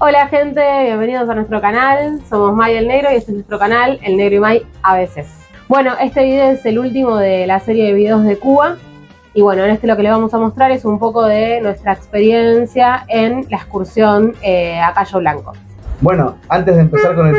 Hola gente, bienvenidos a nuestro canal. Somos May el Negro y este es nuestro canal, El Negro y May a veces. Bueno, este video es el último de la serie de videos de Cuba. Y bueno, en este lo que les vamos a mostrar es un poco de nuestra experiencia en la excursión a Cayo Blanco. Bueno, antes de empezar con el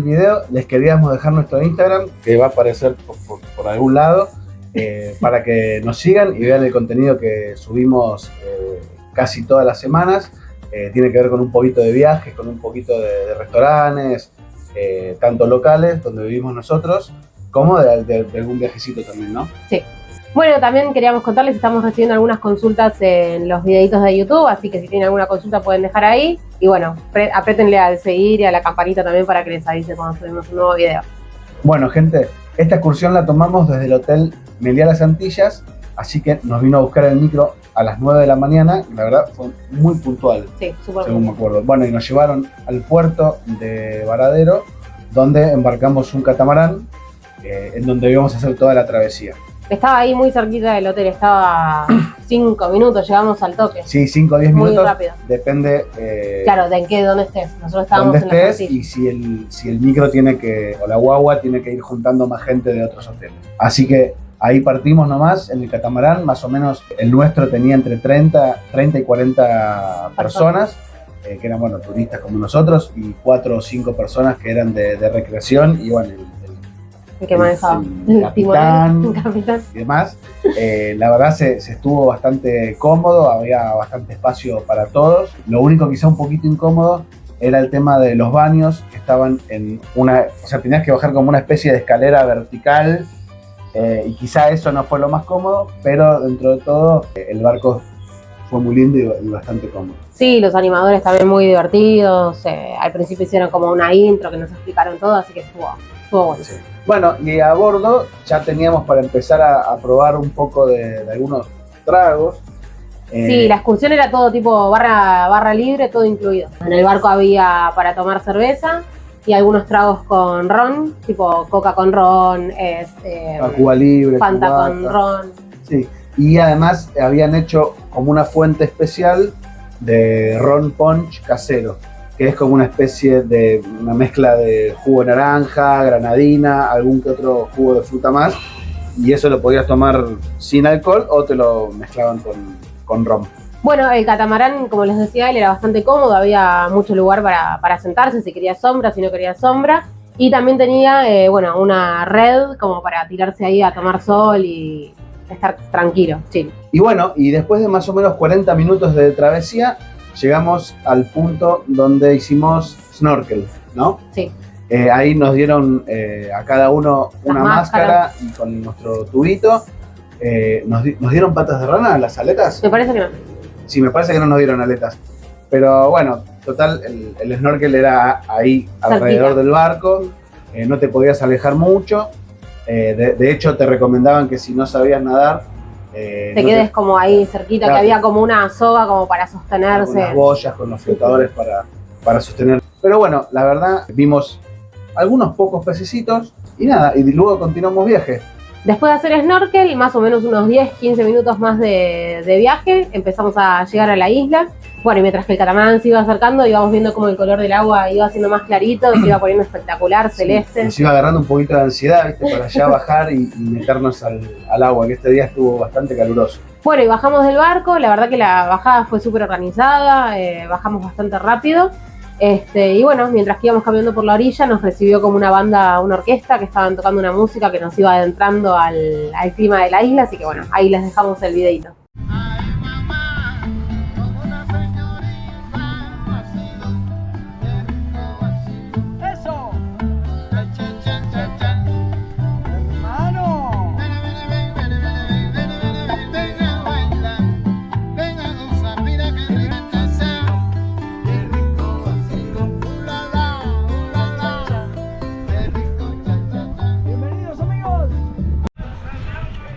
video, les queríamos dejar nuestro Instagram, que va a aparecer por algún lado, para que nos sigan y vean el contenido que subimos casi todas las semanas. Tiene que ver con un poquito de viajes, con un poquito de restaurantes, tanto locales, donde vivimos nosotros, como de algún viajecito también, ¿no? Sí. Bueno, también queríamos contarles, estamos recibiendo algunas consultas en los videitos de YouTube, así que si tienen alguna consulta pueden dejar ahí. Y bueno, apriétenle al seguir y a la campanita también para que les avise cuando subimos un nuevo video. Bueno, gente, esta excursión la tomamos desde el Hotel Meliá Las Antillas, así que nos vino a buscar el micro a las 9 de la mañana, y la verdad fue muy puntual, sí, súper según me acuerdo. Bueno, y nos llevaron al puerto de Varadero, donde embarcamos un catamarán, en donde íbamos a hacer toda la travesía. Estaba ahí muy cerquita del hotel, estaba 5 minutos, llegamos al toque. Sí, 5 o 10 minutos. Muy rápido. Depende. Claro, de dónde estés. Nosotros estábamos dónde en la estés y si el micro o la guagua tiene que ir juntando más gente de otros hoteles. Así que ahí partimos nomás en el catamarán, más o menos el nuestro tenía entre 30 y 40 personas, que eran, bueno, turistas como nosotros, y 4 o 5 personas que eran de recreación, y bueno, el que manejaba, el capitán y demás. La verdad se estuvo bastante cómodo, había bastante espacio para todos. Lo único quizá un poquito incómodo era el tema de los baños, que estaban en o sea, tenías que bajar como una especie de escalera vertical, y quizá eso no fue lo más cómodo, pero dentro de todo el barco fue muy lindo y bastante cómodo. Sí, los animadores también muy divertidos. Al principio hicieron como una intro que nos explicaron todo, así que estuvo bueno. Sí. Bueno, y a bordo ya teníamos para empezar a probar un poco de algunos tragos. Sí, la excursión era todo tipo barra libre, todo incluido. En el barco había para tomar cerveza y algunos tragos con ron, tipo coca con ron, Cuba libre, Fanta cubata, con ron. Sí, y además habían hecho como una fuente especial de ron punch casero, que es como una especie de una mezcla de jugo de naranja, granadina, algún que otro jugo de fruta más, y eso lo podías tomar sin alcohol o te lo mezclaban con ron. Bueno, el catamarán, como les decía él, era bastante cómodo, había mucho lugar para sentarse, si quería sombra, si no quería sombra, y también tenía, bueno, una red como para tirarse ahí a tomar sol y estar tranquilo, chill. Y bueno, y después de más o menos 40 minutos de travesía, llegamos al punto donde hicimos snorkel, ¿no? Sí. Ahí nos dieron a cada uno una máscara y con nuestro tubito. ¿Nos dieron patas de rana, las aletas? Me parece que no. Sí, me parece que no nos dieron aletas. Pero bueno, total, el snorkel era ahí alrededor del barco. No te podías alejar mucho. De hecho, te recomendaban que si no sabías nadar, te quedes como ahí cerquita, claro, que había como una soga como para sostenerse. Con las boyas, con los flotadores para sostener. Pero bueno, la verdad, vimos algunos pocos pececitos y nada, y luego continuamos viaje. Después de hacer snorkel, más o menos unos 10-15 minutos más de viaje, empezamos a llegar a la isla. Bueno, y mientras que el catamarán se iba acercando, íbamos viendo como el color del agua iba siendo más clarito, se iba poniendo espectacular, celeste. Sí, nos iba agarrando un poquito de ansiedad, ¿viste? Para allá bajar y meternos al agua, que este día estuvo bastante caluroso. Bueno, y bajamos del barco, la verdad que la bajada fue súper organizada, bajamos bastante rápido. Y bueno, mientras que íbamos caminando por la orilla, nos recibió como una banda, una orquesta que estaban tocando una música que nos iba adentrando al clima de la isla, así que bueno, ahí les dejamos el videito.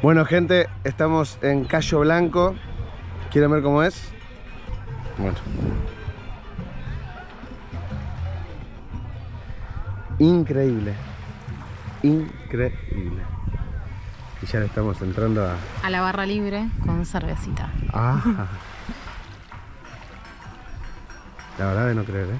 Bueno, gente, estamos en Cayo Blanco. ¿Quieren ver cómo es? Bueno. Increíble. Increíble. Y ya le estamos entrando a la barra libre con cervecita. Ah. La verdad de no creer, ¿eh?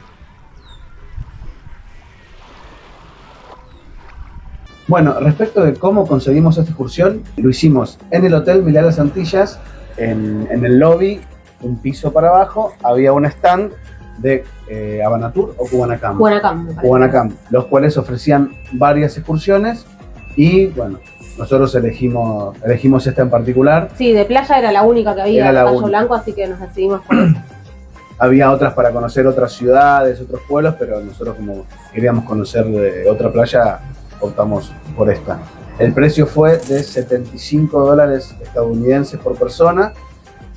Bueno, respecto de cómo conseguimos esta excursión, lo hicimos en el Hotel Milán Las Antillas, en el lobby, un piso para abajo, había un stand de Habanatur o Cubanacam. Cubanacam, los cuales ofrecían varias excursiones y bueno, nosotros elegimos esta en particular. Sí, de playa era la única que había en Cayo Blanco, así que nos decidimos por eso. Había otras para conocer otras ciudades, otros pueblos, pero nosotros como queríamos conocer otra playa, optamos por esta. El precio fue de $75 estadounidenses por persona,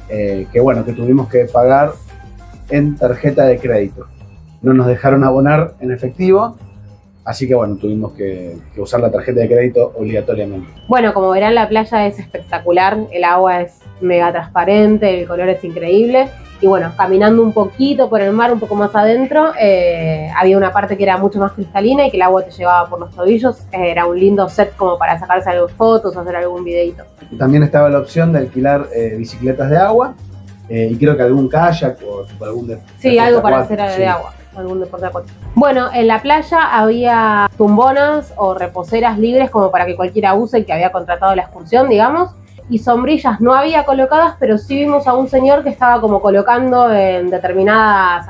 que bueno, que tuvimos que pagar en tarjeta de crédito. No nos dejaron abonar en efectivo, así que bueno, tuvimos que usar la tarjeta de crédito obligatoriamente. Bueno, como verán, la playa es espectacular, el agua es mega transparente, el color es increíble. Y bueno, caminando un poquito por el mar, un poco más adentro, había una parte que era mucho más cristalina y que el agua te llevaba por los tobillos. Era un lindo set como para sacarse algunas fotos o hacer algún videito. También estaba la opción de alquilar bicicletas de agua y creo que algún kayak o algún sí, algo para hacer de agua, algún deporte acuático. Bueno, en la playa había tumbonas o reposeras libres como para que cualquiera use, el que había contratado la excursión, digamos. Y sombrillas no había colocadas, pero sí vimos a un señor que estaba como colocando a determinados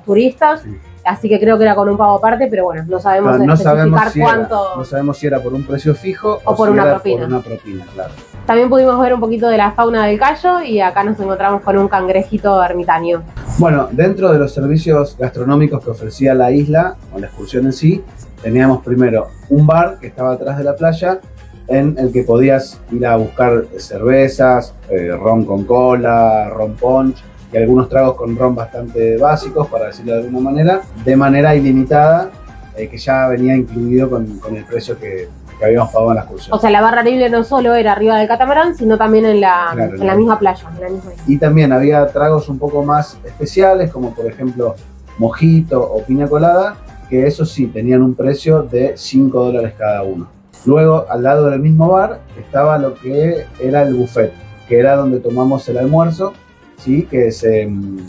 turistas, sí. Así que creo que era con un pago aparte, pero bueno, no sabemos especificar cuánto. No sabemos si era por un precio fijo o por si una era propina. Por una propina, claro. También pudimos ver un poquito de la fauna del Cayo y acá nos encontramos con un cangrejito ermitaño. Bueno, dentro de los servicios gastronómicos que ofrecía la isla, o la excursión en sí, teníamos primero un bar que estaba atrás de la playa, en el que podías ir a buscar cervezas, ron con cola, ron punch y algunos tragos con ron bastante básicos, para decirlo de alguna manera, de manera ilimitada, que ya venía incluido con el precio que habíamos pagado en la excursión. O sea, la barra libre no solo era arriba del catamarán, sino también en la misma playa. En la misma isla. Y también había tragos un poco más especiales, como por ejemplo mojito o piña colada, que eso sí, tenían un precio de $5 cada uno. Luego, al lado del mismo bar, estaba lo que era el buffet, que era donde tomamos el almuerzo, ¿sí? Que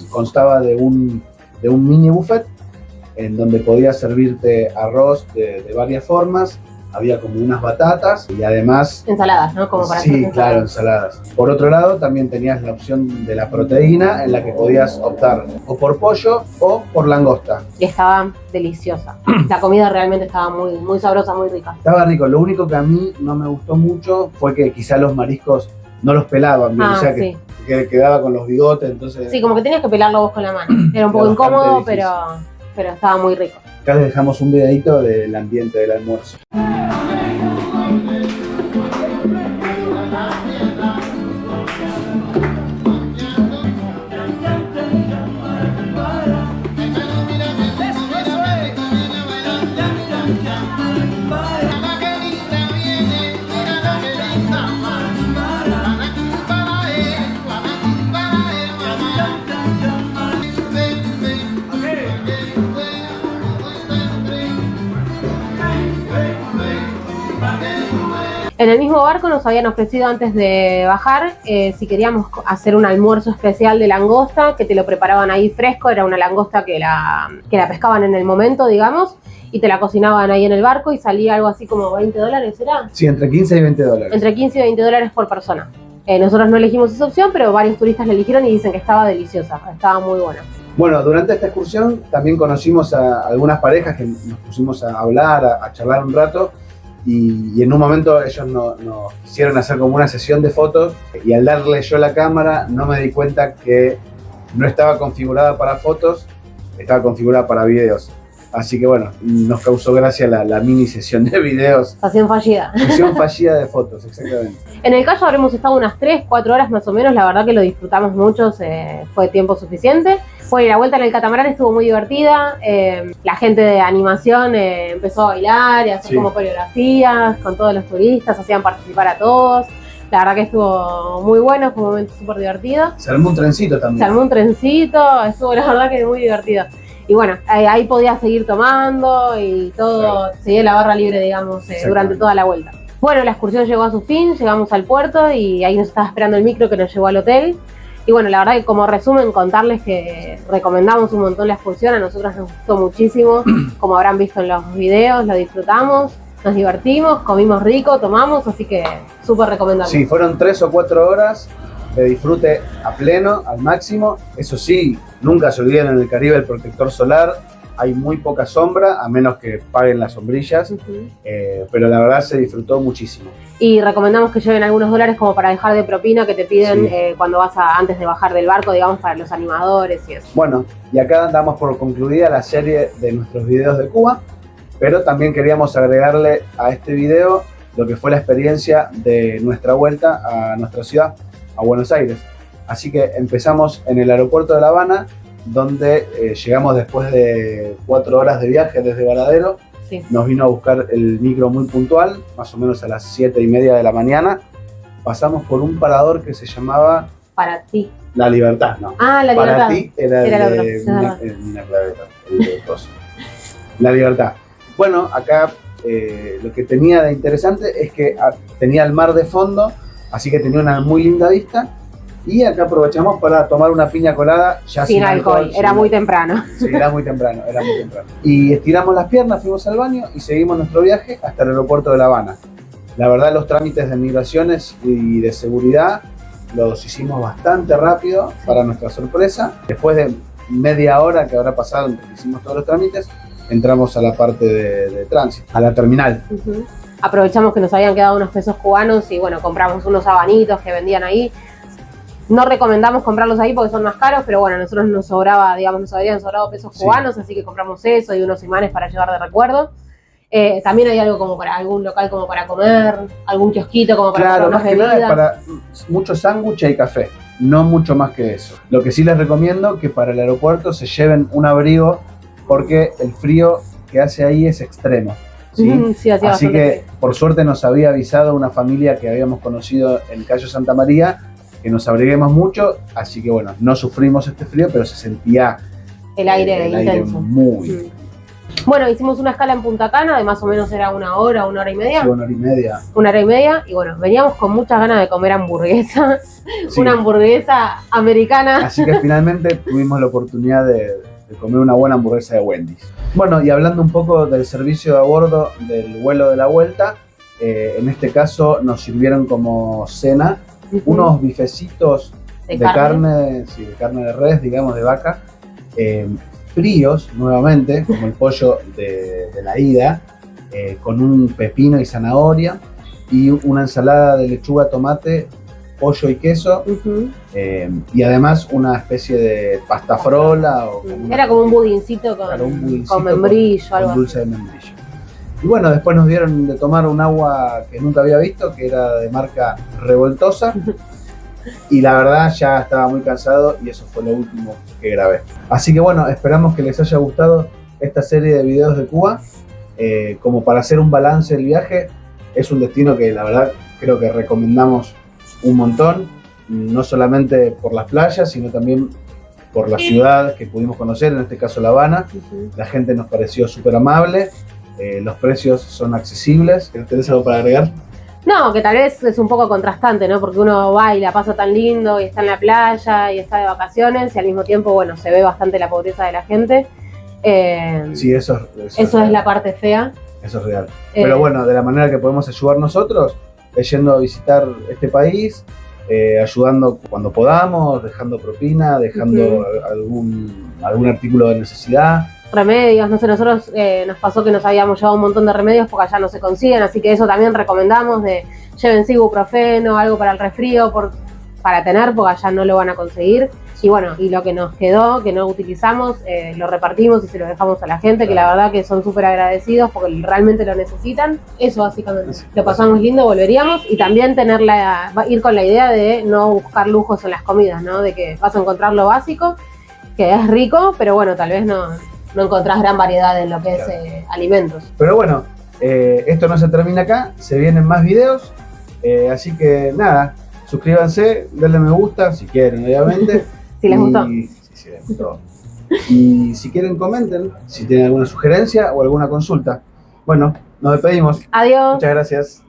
constaba de un mini buffet, en donde podías servirte arroz de varias formas, había como unas batatas y además... Ensaladas, ¿no? Como para sí, claro, ensaladas. Por otro lado, también tenías la opción de la proteína, en la que podías optar o por pollo o por langosta. Y estaba deliciosa. La comida realmente estaba muy, muy sabrosa, muy rica. Estaba rico. Lo único que a mí no me gustó mucho fue que quizá los mariscos no los pelaban bien, o sea que quedaba con los bigotes, entonces... Sí, como que tenías que pelarlo vos con la mano. Era un poco incómodo, pero estaba muy rico. Acá les dejamos un videito del ambiente del almuerzo. En el mismo barco nos habían ofrecido antes de bajar, si queríamos hacer un almuerzo especial de langosta, que te lo preparaban ahí fresco, era una langosta que la pescaban en el momento, digamos, y te la cocinaban ahí en el barco y salía algo así como $20, ¿era? Sí, entre 15 y $20. Entre 15 y $20 por persona. Nosotros no elegimos esa opción, pero varios turistas la eligieron y dicen que estaba deliciosa, estaba muy buena. Bueno, durante esta excursión también conocimos a algunas parejas que nos pusimos a hablar, a charlar un rato. Y en un momento ellos nos quisieron hacer como una sesión de fotos y al darle yo la cámara no me di cuenta que no estaba configurada para fotos, estaba configurada para videos. Así que bueno, nos causó gracia la mini sesión de videos. Sesión fallida. Sesión fallida de fotos, exactamente. En el Cayo habremos estado unas 3-4 horas más o menos, la verdad que lo disfrutamos mucho, fue tiempo suficiente. Bueno, y la vuelta en el catamarán estuvo muy divertida, la gente de animación empezó a bailar y a hacer como coreografías con todos los turistas, hacían participar a todos. La verdad que estuvo muy bueno, fue un momento súper divertido. Se armó un trencito también. Se armó un trencito, estuvo la verdad que muy divertido. Y bueno, ahí podías seguir tomando y todo, seguir la barra libre, digamos, durante toda la vuelta. Bueno, la excursión llegó a su fin, llegamos al puerto y ahí nos estaba esperando el micro que nos llevó al hotel. Y bueno, la verdad que como resumen contarles que recomendamos un montón la excursión, a nosotros nos gustó muchísimo, como habrán visto en los videos, lo disfrutamos, nos divertimos, comimos rico, tomamos, así que súper recomendable. Sí, fueron 3 o 4 horas de disfrute a pleno, al máximo. Eso sí, nunca se olviden en el Caribe el protector solar. Hay muy poca sombra, a menos que paguen las sombrillas, pero la verdad se disfrutó muchísimo. Y recomendamos que lleven algunos dólares como para dejar de propina que te piden cuando vas antes de bajar del barco, digamos, para los animadores y eso. Bueno, y acá damos por concluida la serie de nuestros videos de Cuba, pero también queríamos agregarle a este video lo que fue la experiencia de nuestra vuelta a nuestra ciudad, a Buenos Aires. Así que empezamos en el aeropuerto de La Habana, donde llegamos después de 4 horas de viaje desde Varadero. Sí. Nos vino a buscar el micro muy puntual, más o menos a las 7:30 de la mañana. Pasamos por un parador que se llamaba... Para ti. La Libertad, ¿no? Ah, La Libertad. Para ti era el de Coso. La Libertad. Bueno, acá lo que tenía de interesante es que tenía el mar de fondo, así que tenía una muy linda vista. Y acá aprovechamos para tomar una piña colada ya sin alcohol. Era muy temprano. Sí, era muy temprano. Y estiramos las piernas, fuimos al baño y seguimos nuestro viaje hasta el aeropuerto de La Habana. La verdad, los trámites de migraciones y de seguridad los hicimos bastante rápido, para nuestra sorpresa. Después de media hora que habrá pasado entre que hicimos todos los trámites, entramos a la parte de tránsito, a la terminal. Aprovechamos que nos habían quedado unos pesos cubanos y bueno, compramos unos abanitos que vendían ahí. No recomendamos comprarlos ahí porque son más caros, pero bueno, a nosotros nos sobraba, digamos, nos habrían sobrado pesos cubanos, así que compramos eso y unos imanes para llevar de recuerdo. También hay algo como para algún local como para comer, algún kiosquito como para comprar unas bebidas. Claro, para muchos sándwiches y café, no mucho más que eso. Lo que sí les recomiendo que para el aeropuerto se lleven un abrigo porque el frío que hace ahí es extremo. ¿Sí? Sí, así que por suerte nos había avisado una familia que habíamos conocido en Cayo Santa María que nos abriguemos mucho, así que bueno, no sufrimos este frío, pero se sentía el aire intenso. Muy Bueno, hicimos una escala en Punta Cana, de más o menos era una hora y media. Sí, 1 hora y media. 1 hora y media, y bueno, veníamos con muchas ganas de comer hamburguesa, sí. Una hamburguesa americana. Así que finalmente tuvimos la oportunidad de comer una buena hamburguesa de Wendy's. Bueno, y hablando un poco del servicio de a bordo del vuelo de la vuelta, en este caso nos sirvieron como cena unos bifecitos de carne de res, digamos, de vaca, fríos nuevamente, como el pollo de la ida, con un pepino y zanahoria y una ensalada de lechuga, tomate, pollo y queso, y además una especie de pasta frola. Era como un budincito con membrillo, algo con dulce de membrillo. Y bueno, después nos dieron de tomar un agua que nunca había visto, que era de marca Revoltosa. Y la verdad ya estaba muy cansado y eso fue lo último que grabé. Así que bueno, esperamos que les haya gustado esta serie de videos de Cuba. Como para hacer un balance del viaje, es un destino que la verdad creo que recomendamos un montón. No solamente por las playas, sino también por la ciudad que pudimos conocer, en este caso La Habana. La gente nos pareció súper amable. Los precios son accesibles. ¿Tenés algo para agregar? No, que tal vez es un poco contrastante, ¿no? Porque uno va y la pasa tan lindo y está en la playa y está de vacaciones y al mismo tiempo, bueno, se ve bastante la pobreza de la gente. Sí, eso es la parte fea. Eso es real. Pero bueno, de la manera que podemos ayudar nosotros es yendo a visitar este país, ayudando cuando podamos, dejando propina, dejando algún artículo de necesidad. Remedios, no sé, nosotros nos pasó que nos habíamos llevado un montón de remedios porque allá no se consiguen, así que eso también recomendamos, de lleven ibuprofeno, algo para el resfrío, para tener, porque allá no lo van a conseguir. Y bueno, y lo que nos quedó, que no utilizamos, lo repartimos y se lo dejamos a la gente, que la verdad que son súper agradecidos porque realmente lo necesitan. Eso básicamente. Lo pasamos lindo, volveríamos, y también ir con la idea de no buscar lujos en las comidas, ¿no? De que vas a encontrar lo básico, que es rico, pero bueno, tal vez no encontrás gran variedad en lo que es alimentos. Pero bueno, esto no se termina acá, se vienen más videos, así que nada, suscríbanse, denle me gusta, si quieren, obviamente. Si les gustó. Si les gustó. Y si quieren, comenten, si tienen alguna sugerencia o alguna consulta. Bueno, nos despedimos. Adiós. Muchas gracias.